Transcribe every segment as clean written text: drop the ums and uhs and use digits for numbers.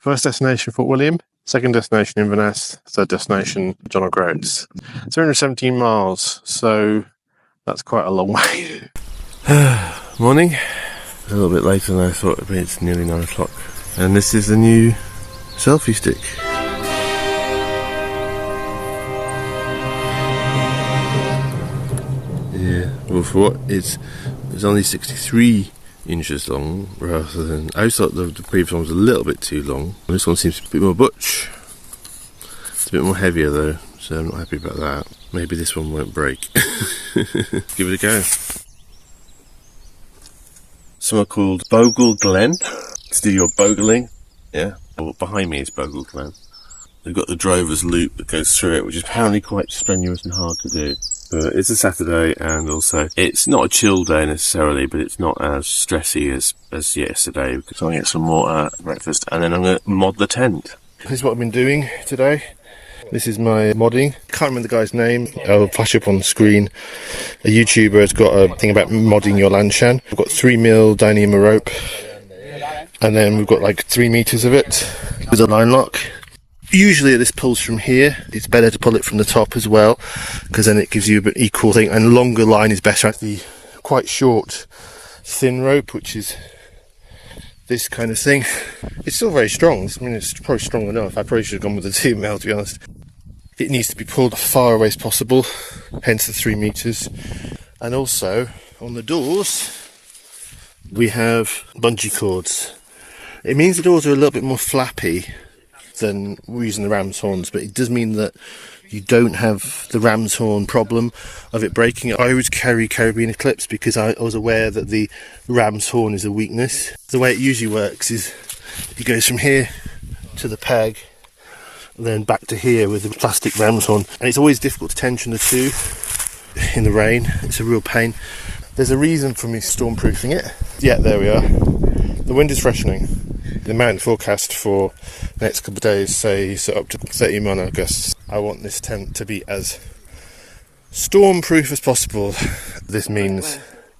First destination, Fort William. Second destination, Inverness. Third destination, John O'Groats. 217 miles, so that's quite a long way. Morning. A little bit later than I thought it would be. It's nearly 9 o'clock. And this is the new selfie stick. Yeah, well, for what it's only 63 inches long rather than... I always thought the previous one was a little bit too long. This one seems a bit more butch. It's a bit more heavier though, so I'm not happy about that. Maybe this one won't break. Give it a go. Somewhere called Bogle Glen. To do your bogling. Yeah, well, behind me is Bogle Glen. They've got the drover's loop that goes through it, which is apparently quite strenuous and hard to do. But it's a Saturday, and also it's not a chill day necessarily, but it's not as stressy as yesterday, because I'm going to get some more breakfast, and then I'm going to mod the tent. This is what I've been doing today. This is my modding. Can't remember the guy's name. I'll flash up on the screen. A YouTuber has got a thing about modding your Lanshan. We've got 3mm Dyneema rope, and then we've got like 3 meters of it with a line lock. Usually this pulls from here. It's better to pull it from the top as well, because then it gives you an equal thing, and longer line is better. At the quite short thin rope, which is this kind of thing, it's still very strong. I mean, it's probably strong enough. I probably should have gone with the 2mm, to be honest. It needs to be pulled as far away as possible, hence the 3 meters. And also on the doors we have bungee cords. It means the doors are a little bit more flappy than we're using the ram's horns, but it does mean that you don't have the ram's horn problem of it breaking. I always carry carabiner clips because I was aware that the ram's horn is a weakness. The way it usually works is it goes from here to the peg and then back to here with the plastic ram's horn, and it's always difficult to tension the two in the rain. It's a real pain. There's a reason for me stormproofing it. Yeah, there we are. The wind is freshening. The mountain forecast for the next couple of days says up to 30 mile gusts. I want this tent to be as stormproof as possible. This means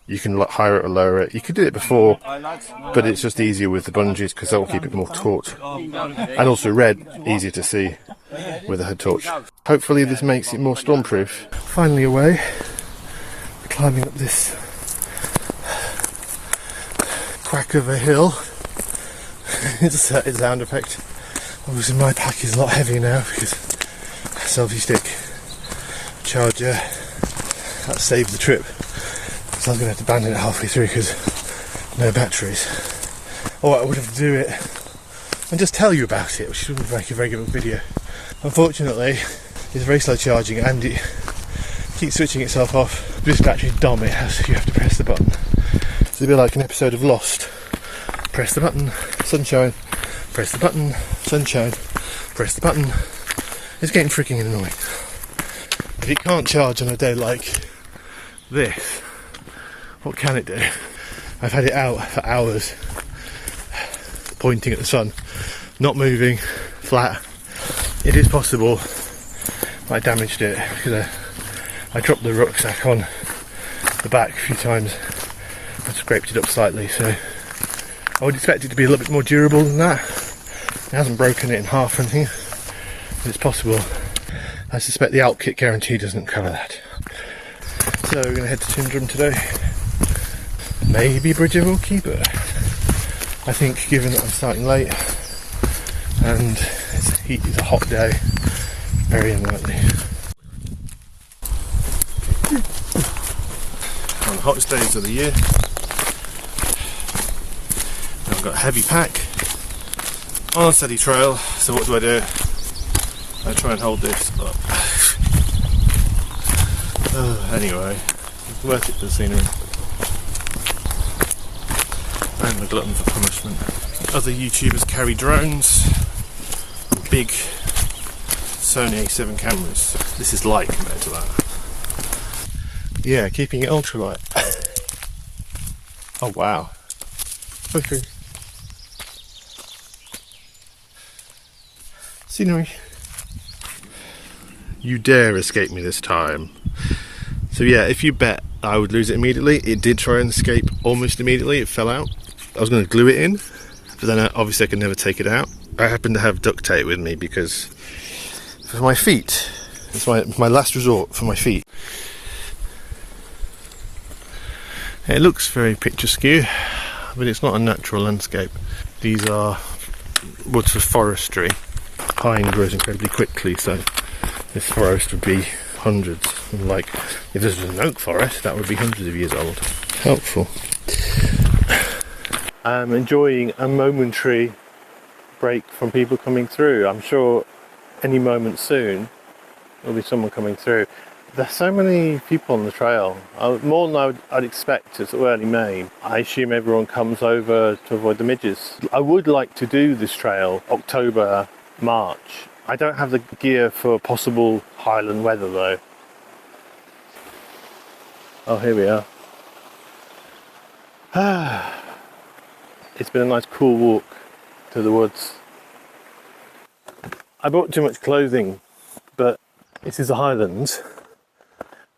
you can higher it or lower it. You could do it before, but it's just easier with the bungees because they'll keep it more taut. And also red, easier to see with a head torch. Hopefully this makes it more stormproof. Finally away, climbing up this crack of a hill. It's a sound effect. Obviously my pack is a lot heavier now because selfie stick, charger, that saved the trip. So I was going to have to abandon it halfway through because no batteries. Or I would have to do it and just tell you about it, which wouldn't make a very good video. Unfortunately, it's very slow charging and it keeps switching itself off. This battery is dumb, you have to press the button. It's a bit like an episode of Lost. Press the button, sunshine, press the button, sunshine, press the button. It's getting freaking annoying. If it can't charge on a day like this, what can it do? I've had it out for hours, pointing at the sun, not moving, flat. It is possible I damaged it because I dropped the rucksack on the back a few times and scraped it up slightly, so I would expect it to be a little bit more durable than that. It hasn't broken it in half or anything, but it's possible. I suspect the Alp Kit guarantee doesn't cover that. So we're going to head to Tundrum today. Maybe Bridge of Orchy, but I think given that I'm starting late and it's a hot day, very unlikely. On the hottest days of the year, I've got a heavy pack on a steady trail, so what do? I try and hold this up. Anyway, it's worth it for the scenery. I'm a glutton for punishment. Other YouTubers carry drones, big Sony A7 cameras. This is light compared to that. Yeah, keeping it ultralight. Oh wow. Okay. Scenery. You dare escape me this time. So yeah, if you bet I would lose it immediately, it did try and escape almost immediately. It fell out. I was going to glue it in but then obviously I can never take it out. I happen to have duct tape with me because for my feet, it's my last resort for my feet. It looks very picturesque, but it's not a natural landscape. These are woods of forestry. Pine grows incredibly quickly, so this forest would be hundreds. Like if this was an oak forest, that would be hundreds of years old. Helpful. I'm enjoying a momentary break from people coming through. I'm sure any moment soon there'll be someone coming through. There's so many people on the trail, more than I'd expect. It's early May. I assume everyone comes over to avoid the midges. I would like to do this trail October, March. I don't have the gear for possible Highland weather though. Oh, here we are. It's been a nice cool walk to the woods. I bought too much clothing, but this is the Highlands.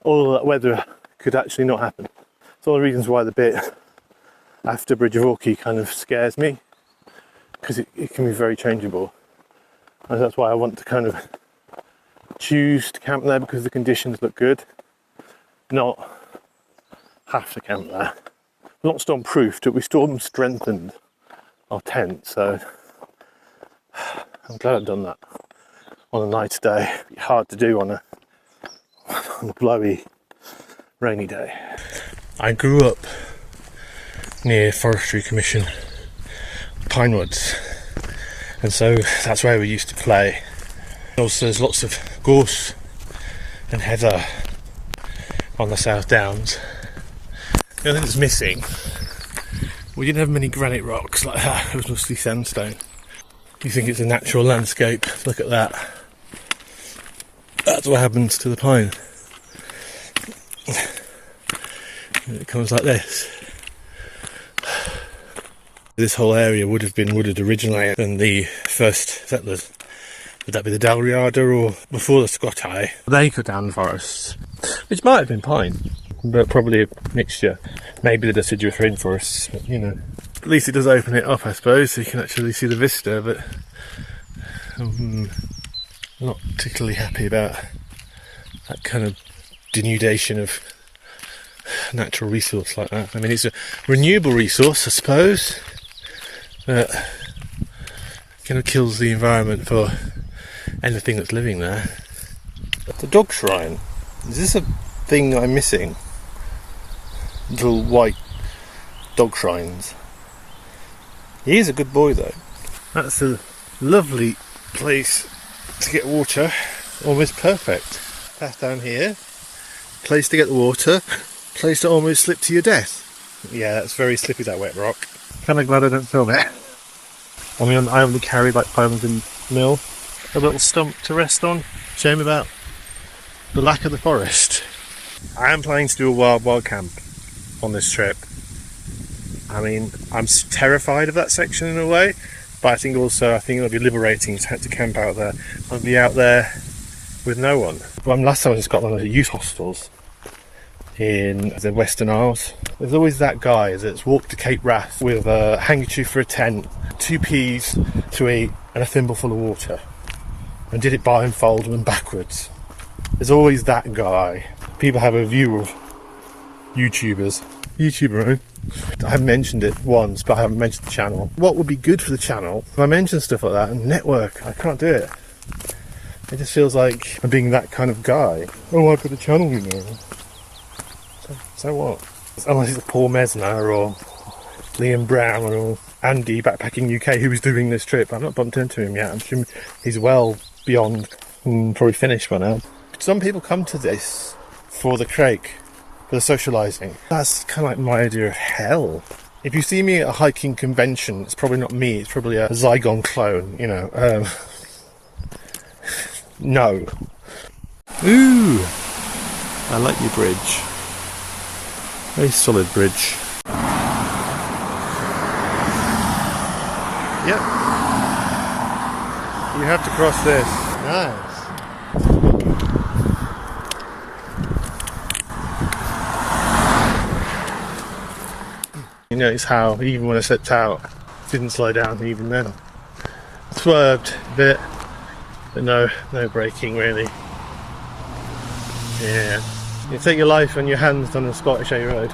All of that weather could actually not happen. It's one of the reasons why the bit after Bridge of Orchy kind of scares me, because it can be very changeable. And that's why I want to kind of choose to camp there, because the conditions look good, not have to camp there. We're not storm proofed, but we storm strengthened our tent, so I'm glad I've done that on a nice day. Hard to do on a blowy, rainy day. I grew up near Forestry Commission pine woods, and so that's where we used to play. Also there's lots of gorse and heather on the South Downs. The only thing that's missing, we didn't have many granite rocks like that. It was mostly sandstone. You think it's a natural landscape, look at that. That's what happens to the pine. It comes like this. This whole area would have been wooded originally than the first settlers. Would that be the Dalriada or before the Scotti? They cut down forests, which might have been pine, but probably a mixture. Maybe the deciduous rainforests, but you know. At least it does open it up, I suppose, so you can actually see the vista, but I'm not particularly happy about that kind of denudation of natural resource like that. I mean, it's a renewable resource, I suppose, but it kind of kills the environment for anything that's living there. The dog shrine, is this a thing I'm missing? Little white dog shrines. He is a good boy though. That's a lovely place to get water, almost perfect. Path down here, place to get the water, place to almost slip to your death. Yeah, that's very slippy, that wet rock. Kind of glad I don't film it. I mean, I only carry like pylons and mill. A little stump to rest on. Shame about the lack of the forest. I am planning to do a wild camp on this trip. I mean, I'm terrified of that section in a way, but I think it'll be liberating to have to camp out there. I'll be out there with no one. Well, last time I was in Scotland, I was at youth hostels in the Western Isles. There's always that guy that's walked to Cape Wrath with a handkerchief for a tent, 2 peas to eat, and a thimble full of water, and did it blindfold and backwards. There's always that guy. People have a view of YouTuber, right? I haven't mentioned it once, but I haven't mentioned the channel. What would be good for the channel if I mention stuff like that and network? I can't do it. It just feels like I'm being that kind of guy. Oh, I've got a channel, you know. So what? Unless it's Paul Mesner or Liam Brown or Andy Backpacking UK who was doing this trip. I've not bumped into him yet. I'm sure he's well beyond and probably finished by now. Some people come to this for the craic, for the socialising. That's kind of like my idea of hell. If you see me at a hiking convention, it's probably not me, it's probably a Zygon clone, you know. No. Ooh, I like your bridge. Very solid bridge. Yep. You have to cross this. Nice. You notice how, even when I stepped out, didn't slow down even then. Swerved a bit, but no braking really. Yeah, you take your life in your hands on a Scottish A road.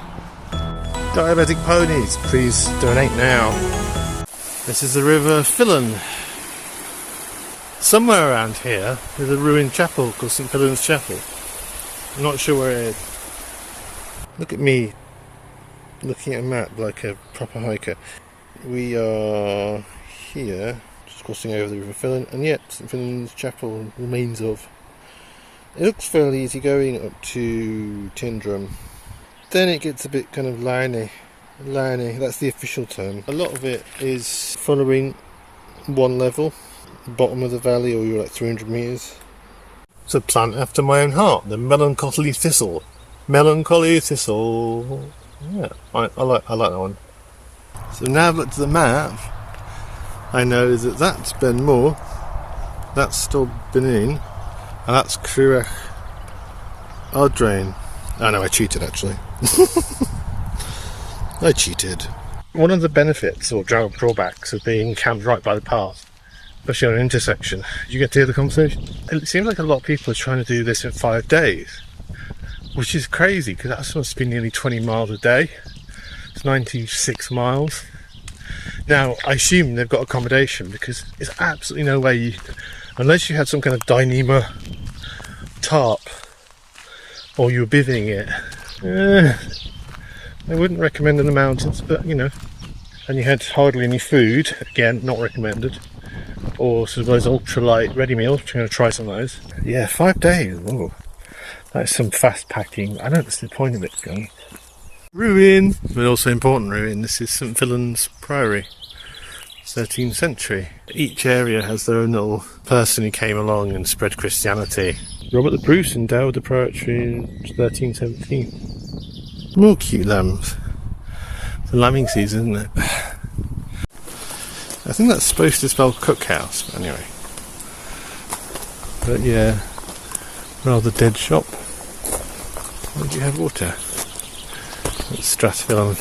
Diabetic ponies, please donate now. This is the River Fylon. Somewhere around here there's a ruined chapel called St Fylon's Chapel. I'm not sure where it is. Look at me looking at a map like a proper hiker. We are here, just crossing over the River Fylon, and yet St Fylon's Chapel remains of. It looks fairly easy going up to Tyndrum. Then it gets a bit kind of liney, that's the official term. A lot of it is following one level, bottom of the valley, or you're like 300 metres. It's a plant after my own heart, the melancholy thistle. Melancholy thistle. Yeah, I like that one. So now I've looked at the map, I know that that's Ben Moor, that's still Benin, and that's Crianlarich Ardrain. Oh no, I cheated actually. I cheated. One of the benefits or drawbacks of being camped right by the path, especially on an intersection, you get to hear the conversation. It seems like a lot of people are trying to do this in 5 days, which is crazy because that's supposed to be nearly 20 miles a day. It's 96 miles. Now, I assume they've got accommodation because there's absolutely no way you, unless you had some kind of Dyneema tarp or you were bivvying it. I wouldn't recommend in the mountains, but you know, and you had hardly any food, again, not recommended, or sort of those ultralight ready meals, which I'm going to try some of those. Yeah, 5 days, whoa. That's some fast packing. I don't see the point of it, guys. Ruin, but also important ruin. This is St Fylon's Priory, 13th century. Each area has their own little person who came along and spread Christianity. Robert the Bruce endowed the priory in 1317. More cute lambs. It's the lambing season, isn't it? I think that's supposed to spell cookhouse, but anyway. But yeah, rather dead shop. Why do you have water? It's Stratfylon.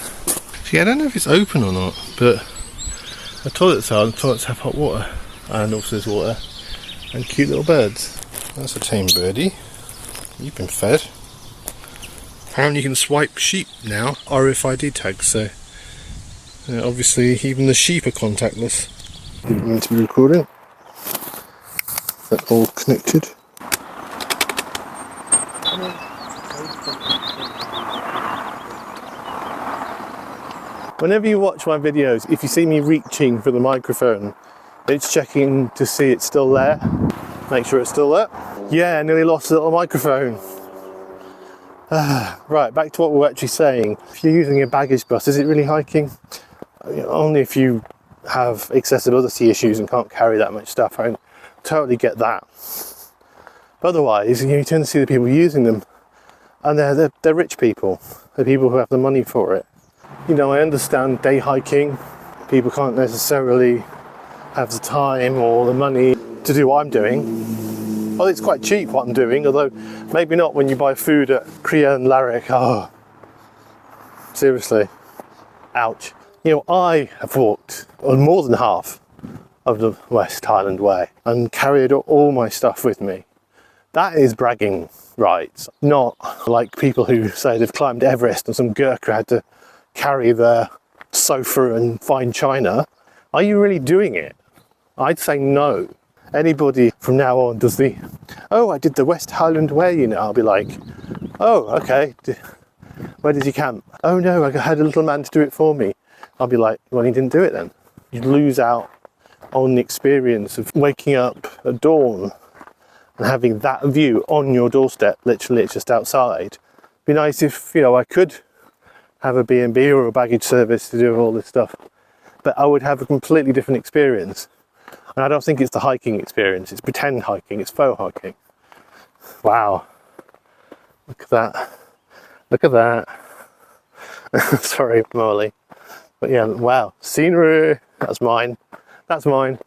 See, I don't know if it's open or not, but the toilets are, and the toilets have hot water. And also there's water. And cute little birds. That's a tame birdie. You've been fed. Apparently you can swipe sheep now, RFID tags, so obviously even the sheep are contactless. Didn't mean to be recording. They're all connected. Whenever you watch my videos, if you see me reaching for the microphone, it's checking to see it's still there. Make sure it's still there. Yeah, I nearly lost the little microphone. Right, back to what we're actually saying. If you're using a baggage bus, is it really hiking? Only if you have accessibility issues and can't carry that much stuff. I totally get that. But otherwise, you tend to see the people using them, and they're rich people. They're people who have the money for it. You know, I understand day hiking. People can't necessarily have the time or the money to do what I'm doing. Well, it's quite cheap what I'm doing, although maybe not when you buy food at Crianlarich. Oh, seriously, ouch. You know, I have walked on more than half of the West Highland Way and carried all my stuff with me. That is bragging rights, not like people who say they've climbed Everest and some Gurkha had to carry their sofa and fine china. Are you really doing it? I'd say no. Anybody from now on does the, oh, I did the West Highland Way, you know, I'll be like, oh, okay, where did you camp? Oh no, I had a little man to do it for me. I'll be like, well, he didn't do it then. You'd lose out on the experience of waking up at dawn and having that view on your doorstep, literally it's just outside. It'd be nice if, you know, I could have a B&B or a baggage service to do all this stuff, but I would have a completely different experience. And I don't think it's the hiking experience, it's pretend hiking, it's faux hiking. Wow. Look at that. Look at that. Sorry, Molly. But yeah, wow. Scenery. That's mine. That's mine.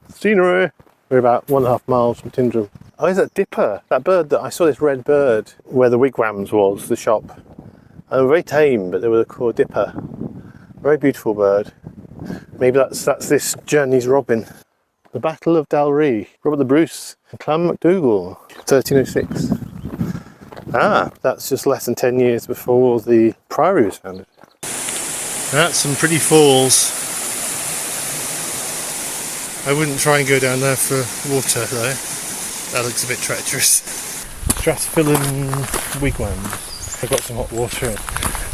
Scenery. We're about 1.5 miles from Tyndrum. Oh, is that Dipper? That bird that I saw, this red bird where the wigwams was, the shop. They were very tame, but they were called Dipper. Very beautiful bird. Maybe that's this journey's Robin. The Battle of Dalry, Robert the Bruce, Clan MacDougall, 1306. Ah, that's just less than 10 years before the Priory was founded. That's some pretty falls. I wouldn't try and go down there for water though. That looks a bit treacherous. Strathfillan wigwams. I got some hot water and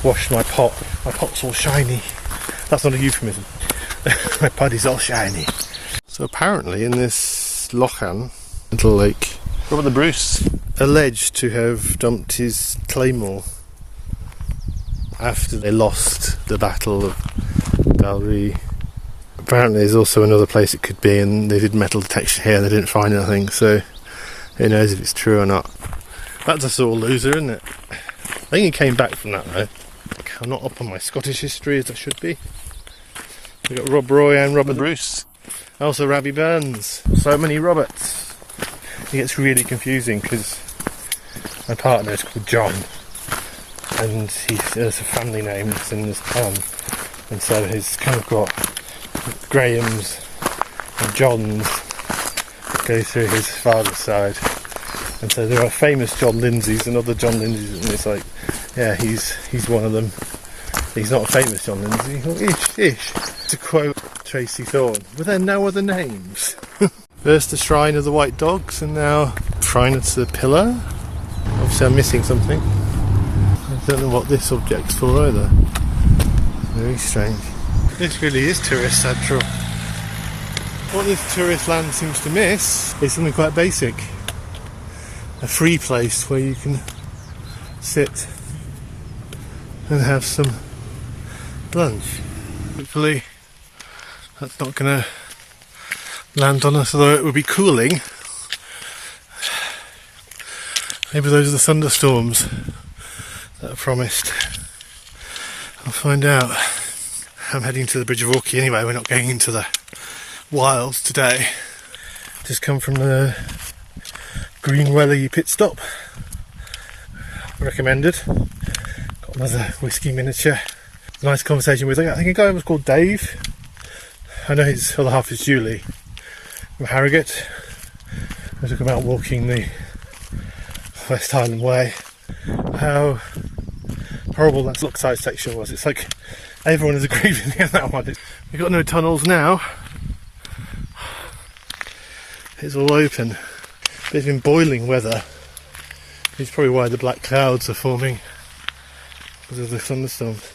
washed my pot. My pot's all shiny. That's not a euphemism. My puddy's all shiny. So apparently in this Lanshan, little lake, Robert the Bruce alleged to have dumped his claymore after they lost the Battle of Dalry. Apparently there's also another place it could be, and they did metal detection here and they didn't find anything, so who knows if it's true or not. That's a sore loser, isn't it? I think he came back from that though. I'm not up on my Scottish history as I should be. We've got Rob Roy and Robert Bruce. Also Rabbie Burns. So many Roberts. It gets really confusing because my partner is called John, and there's a family name that's in this town, and so he's kind of got Grahams and Johns that go through his father's side, and so there are famous John Lindsays and other John Lindsays, and it's like, yeah, he's one of them. He's not a famous John Lindsay. Ish. To quote Tracy Thorn, were there no other names? First the Shrine of the White Dogs, and now Shrine of the Pillar. Obviously I'm missing something. I don't know what this object's for either. Very strange. This really is tourist central. What this tourist land seems to miss is something quite basic. A free place where you can sit and have some lunch. Hopefully that's not going to land on us, although it would be cooling. Maybe those are the thunderstorms that are promised. I'll find out. I'm heading to the Bridge of Orchy anyway. We're not going into the wilds today. Just come from the Greenwelly pit stop. Recommended. Got another whiskey miniature. Nice conversation with, I think a guy was called Dave. I know his other half is Julie from Harrogate. We talk about walking the West Highland Way. How horrible that Lockside section was. It's like everyone is agreed with me on that one. We've got no tunnels now. It's all open. But it's been boiling weather. It's probably why the black clouds are forming because of the thunderstorms.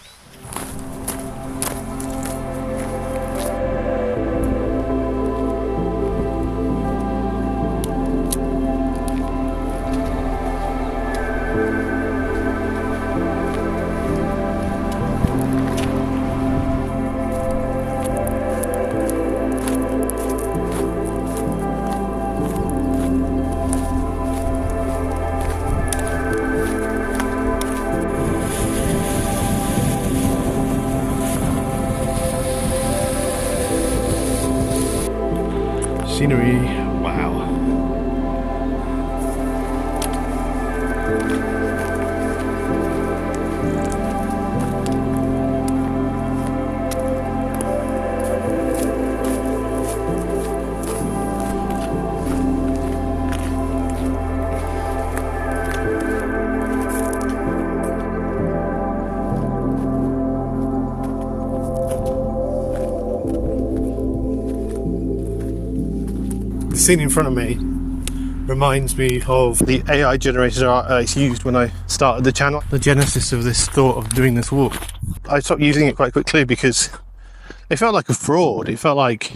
Scenery, wow. The scene in front of me reminds me of the AI generated art I used when I started the channel. The genesis of this thought of doing this walk. I stopped using it quite quickly because it felt like a fraud. It felt like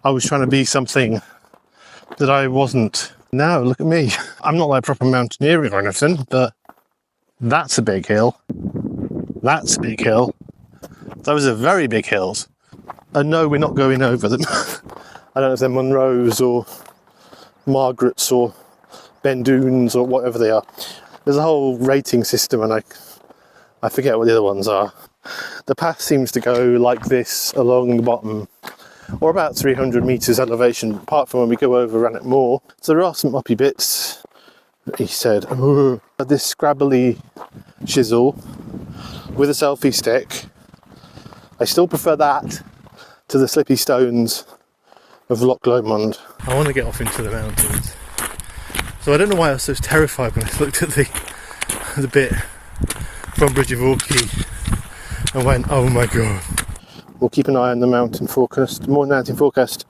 I was trying to be something that I wasn't. Now look at me. I'm not like proper mountaineering or anything, but that's a big hill. That's a big hill. Those are very big hills. And no, we're not going over them. I don't know if they're Munros or Margarets or Bendoons or whatever they are. There's a whole rating system, and I forget what the other ones are. The path seems to go like this along the bottom, or about 300 metres elevation, apart from when we go over Rannoch Moor. So there are some uppy bits. He said, this scrabbly chisel with a selfie stick I still prefer that to the slippy stones of Loch Lomond. I want to get off into the mountains. So I don't know why I was so terrified when I looked at the bit from Bridge of Orchy and went, oh my god. We'll keep an eye on the mountain forecast. The morning mountain forecast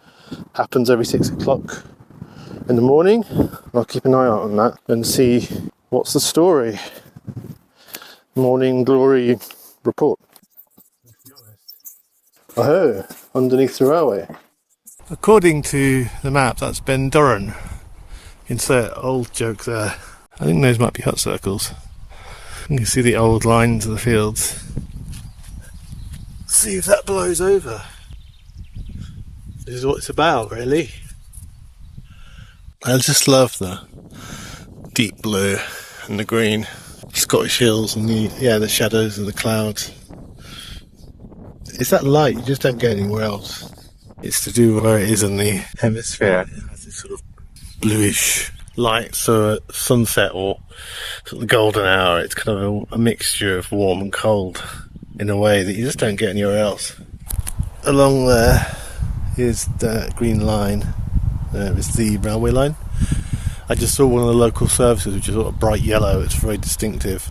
happens every 6 o'clock in the morning. I'll keep an eye out on that and see what's the story. Morning glory report. Oh, underneath the railway. According to the map, that's Ben Durran. Insert old joke there. I think those might be hut circles. You can see the old lines of the fields. See if that blows over. This is what it's about, really. I just love the deep blue and the green Scottish hills and the shadows of the clouds. It's that light you just don't get anywhere else. It's to do with where it is in the hemisphere. It has this sort of bluish light, so at sunset or sort of the golden hour, it's kind of a mixture of warm and cold in a way that you just don't get anywhere else. Along there is that green line. It's the railway line. I just saw one of the local services, which is sort of bright yellow. It's very distinctive.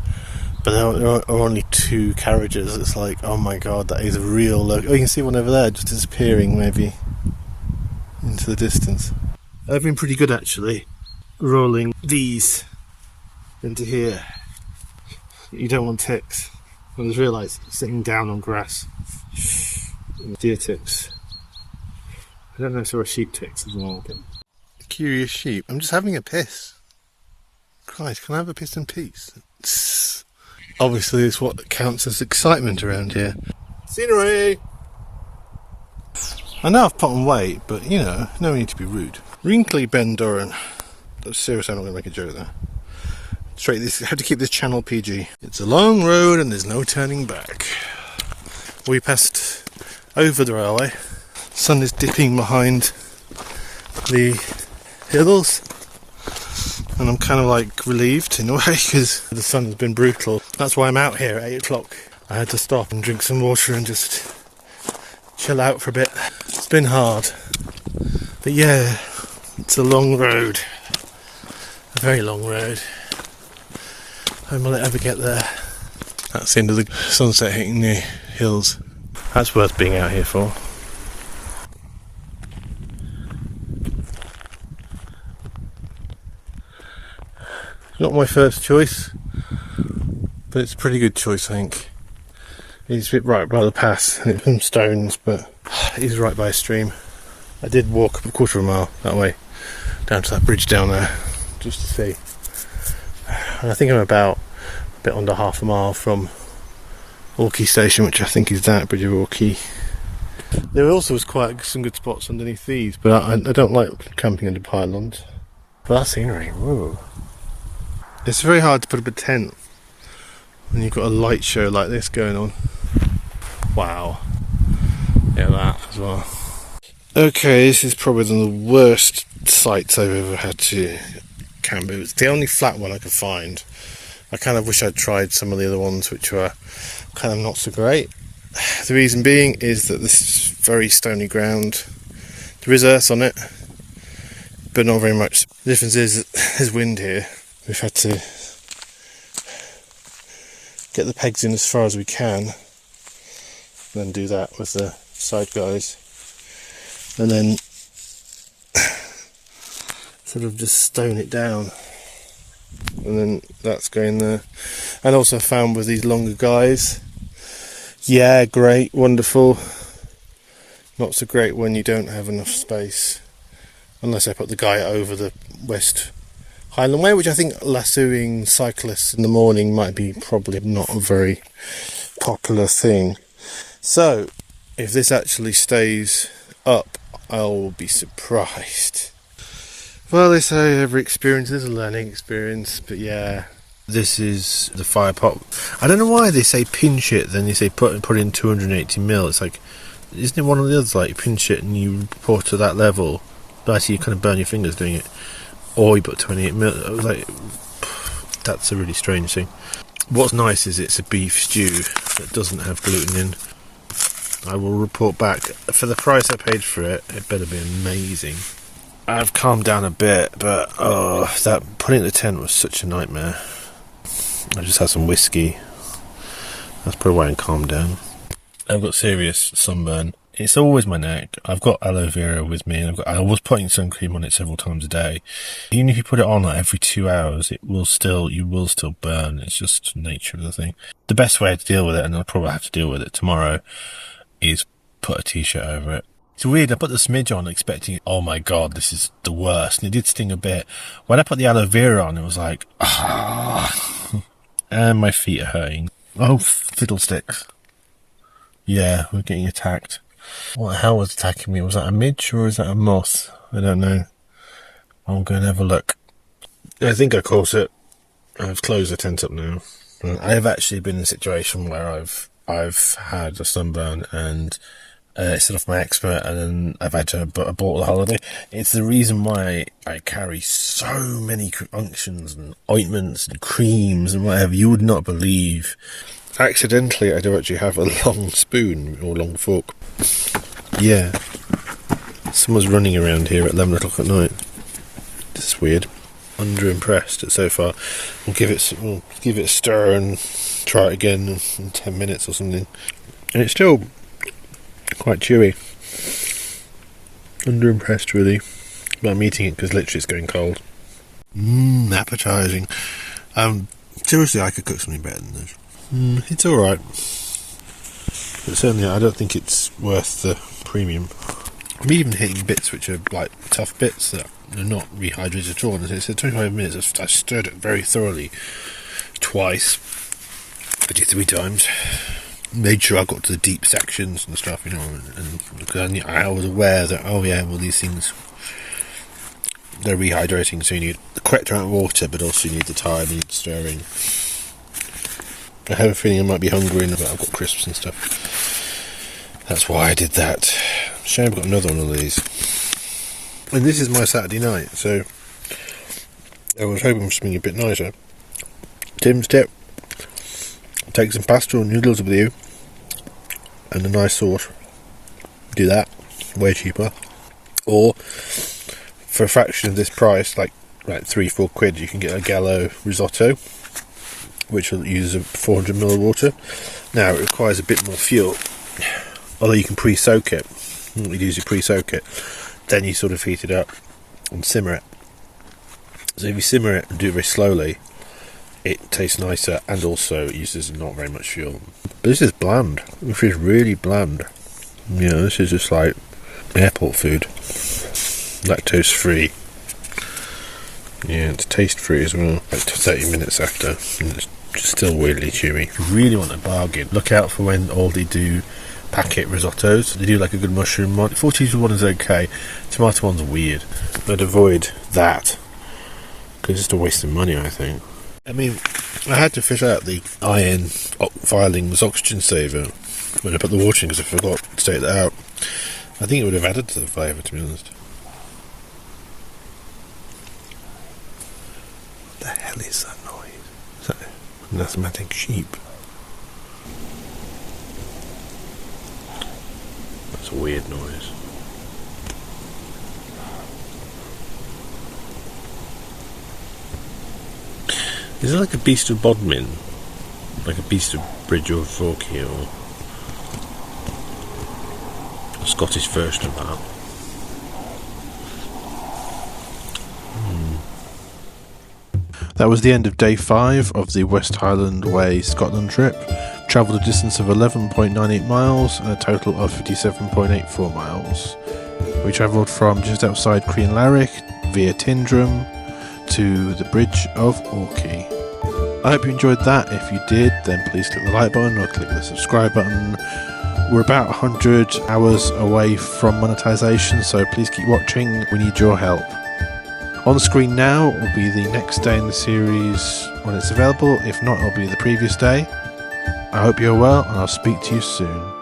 But there are only 2 carriages. It's like, oh my god, that is a real local. Oh, you can see one over there just disappearing maybe into the distance. I've been pretty good actually rolling these into here. You don't want ticks. I just realised sitting down on grass. Deer ticks. I don't know if there are sheep ticks as well. Curious sheep. I'm just having a piss. Christ, can I have a piss in peace? Obviously, it's what counts as excitement around here. Scenery! I know I've put on weight, but you know, no need to be rude. Wrinkly Ben Durran. Seriously, I'm not going to make a joke there. Straight, this have to keep this channel PG. It's a long road and there's no turning back. We passed over the railway. Sun is dipping behind the hills, and I'm kind of like relieved in a way because the sun has been brutal. That's why I'm out here at 8 o'clock. I had to stop and drink some water and just chill out for a bit. It's been hard, but yeah, it's a long road, a very long road. When will it ever get there? That's the end of the sunset hitting the hills. That's worth being out here for. Not my first choice, but it's a pretty good choice, I think. It's a bit right by the pass, and it's some stones, but it is right by a stream. I did walk a quarter of a mile that way, down to that bridge down there, just to see. And I think I'm about a bit under half a mile from Orchy Station, which I think is that, Bridge of Orchy. There also was quite some good spots underneath these, but I don't like camping under pylons. But that scenery, whoa. It's very hard to put up a tent when you've got a light show like this going on. Wow. Yeah, that as well. Okay, this is probably one of the worst sites I've ever had to camp. It was the only flat one I could find. I kind of wish I'd tried some of the other ones which were kind of not so great. The reason being is that this is very stony ground. There is earth on it, but not very much. The difference is that there's wind here. We've had to get the pegs in as far as we can, then do that with the side guys, and then sort of just stone it down, and then that's going there. And also found with these longer guys, yeah, great, wonderful, not so great when you don't have enough space, unless I put the guy over the West Highland Way, which I think lassoing cyclists in the morning might be probably not a very popular thing. So, if this actually stays up, I will be surprised. Well, they say every experience is a learning experience, but yeah, this is the fire pot. I don't know why they say pinch it, then they say put in 280ml. It's like, isn't it one of the others like pinch it and you pour to that level, but actually you kind of burn your fingers doing it. Or you put 28ml. I was like, that's a really strange thing. What's nice is it's a beef stew that doesn't have gluten in. I will report back. For the price I paid for it, it better be amazing. I've calmed down a bit, but that putting the tent was such a nightmare. I just had some whiskey. That's probably why I calmed down. I've got serious sunburn. It's always my neck. I've got aloe vera with me, and I was putting sun cream on it several times a day. Even if you put it on like every 2 hours, you will still burn. It's just the nature of the thing. The best way to deal with it, and I'll probably have to deal with it tomorrow, is put a t-shirt over it. It's weird, I put the smidge on expecting, oh my god, this is the worst, and it did sting a bit. When I put the aloe vera on, it was like, and my feet are hurting. Oh, fiddlesticks. Yeah, we're getting attacked. What the hell was attacking me? Was that a midge or is that a moth? I don't know. I'm going to have a look. I think I caught it. I've closed the tent up now. I have actually been in a situation where I've had a sunburn and set off my expert, and then I've had to abort the holiday. It's the reason why I carry so many unctions and ointments and creams and whatever. You would not believe. Accidentally, I do actually have a long spoon or long fork. Yeah. Someone's running around here at 11 o'clock at night. This is weird. Underimpressed so far. We'll give it a stir and try it again in 10 minutes or something. And it's still quite chewy. Underimpressed really. But I'm eating it because literally it's going cold. Appetising. Seriously, I could cook something better than this. It's alright. But certainly I don't think it's worth the premium. I'm even hitting bits which are like tough bits that are not rehydrated at all. And it's 25 minutes. I've stirred it very thoroughly twice. 53 times. Made sure I got to the deep sections and stuff, and I was aware that, these things, they're rehydrating, so you need the correct amount of water, but also you need the time, you need stirring. I have a feeling I might be hungry, but I've got crisps and stuff. That's why I did that. Shame I've got another one of these. And this is my Saturday night, so I was hoping for something a bit nicer. Tim's tip: take some pasta or noodles with you and a nice sauce. Do that. Way cheaper. Or for a fraction of this price, like 3-4 quid, you can get a Gallo risotto, which will use 400ml of water. Now it requires a bit more fuel, although you can pre-soak it. You usually pre-soak it, then you sort of heat it up and simmer it. So if you simmer it and do it very slowly, it tastes nicer, and also it uses not very much fuel. But this is bland. It feels really bland. This is just like airport food. Lactose free. Yeah, it's taste free as well. Like 30 minutes after, and it's just still weirdly chewy. If you really want a bargain, look out for when Aldi do packet risottos. They do like a good mushroom one. 40 one is okay. Tomato one's weird. I'd avoid that because it's just a waste of money, I think. I mean, I had to fish out the iron filings oxygen saver when I put the water in because I forgot to take that out. I think it would have added to the flavour, to be honest. What the hell is that noise? Is that an asthmatic sheep? That's a weird noise. Is it like a beast of Bodmin? Like a beast of Bridge of Orchy, or a Scottish version of that? That was the end of day 5 of the West Highland Way Scotland trip. Travelled a distance of 11.98 miles and a total of 57.84 miles. We travelled from just outside Crianlarich via Tindrum to the Bridge of Orchy. I hope you enjoyed that. If you did, then please click the like button or click the subscribe button. We're about 100 hours away from monetization, so please keep watching. We need your help. On screen now will be the next day in the series when it's available. If not, it'll be the previous day. I hope you're well, and I'll speak to you soon.